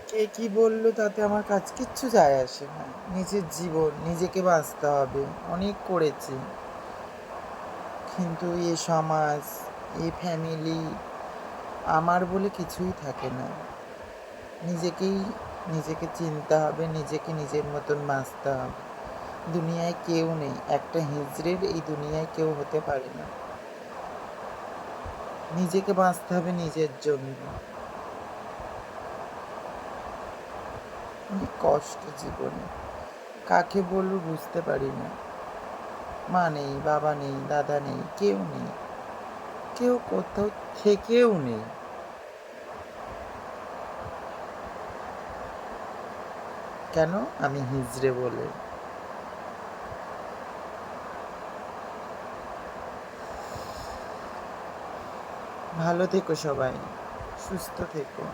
কে কি বললো তাতে আমার কাজ কিচ্ছু যায় আসে না। নিজের জীবন নিজেকে বাঁচতে হবে। অনেক করেছি, কিন্তু এ সমাজ, এ ফ্যামিলি আমার বলে কিছুই থাকে না। নিজেকেই নিজেকে চিনতে হবে, নিজেকে নিজের মতন বাঁচতে হবে। দুনিয়ায় কেউ নেই, একটা হিজড়ের এই দুনিয়ায় কেউ হতে পারে না। নিজেকে বাঁচতে হবে নিজের জন্য। অনেক কষ্ট জীবনে, কাকে বলবো বুঝতে পারি না। মা নেই, বাবা নেই, দাদা নেই, কেউ নেই, কেউ কোথাও থেকেও নেই। কেন? আমি হিজড়ে বলে। ভালো থেকো সবাই, সুস্থ থেকো।